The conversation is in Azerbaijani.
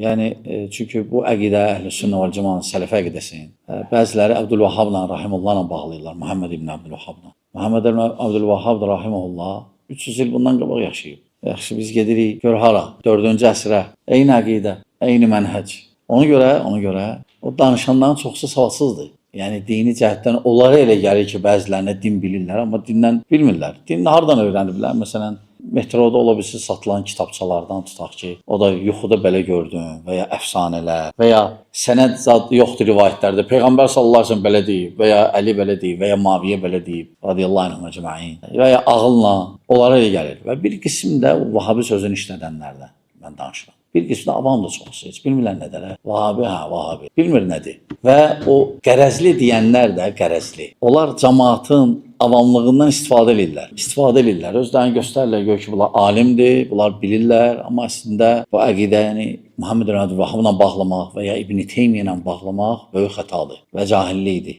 Yəni çünki bu əqidə Əhlüsünnə vəl Cemaətin sələfi əqidəsinin bəziləri Əbdülvəhhabla rahimehullahla bağlayırlar. Muhammed ibn Əbdülvəhhabla. Muhammed ibn Əbdülvəhhab da rahimehullah 300 il bundan qabaq yaşayıb. Yaxşı biz gedirik gör hara 4-cü əsrə. Eyni əqidə, eyni mənhəc. Ona görə o danışanların çoxsu savadsızdır. Yəni dini cəhətdən onlara elə gəlir ki, bəzilərinə din bilirlər, amma dindən bilmirlər. Dinini hardan öyrəniblər? Məsələn, metroda ola bilsin satılan kitabçalardan tutaq ki, o da yuxuda belə gördüm və ya əfsanələr və ya sənəd zad yoxdur rivayətlərdə. Peyğəmbər sallallahu əleyhi və səlləm belə deyib və ya Əli belə deyib və ya Muaviyə belə deyib, radiyallahu anhum ecmaîn. Və ya ağılla onlara elə gəlir. Və bir qism də Vahabi sözünü işlədənlərdən mən danışıram. Bir qismi də avam da çoxsu, heç bilmirlər nədir. Vahabi, Vahabi. Bilmir nədir. Və o qərəzli deyənlər də qərəzli. Onlar cəmaatın avamlığından istifadə edirlər. Özlərini göstərirlər, gör ki, bunlar alimdir, bunlar bilirlər. Amma əslində bu əqidəni Muhammed ibn Əbdülvəhhabla bağlamaq və ya İbn Teymiyyə ilə bağlamaq böyük xətadır və cahillikdir.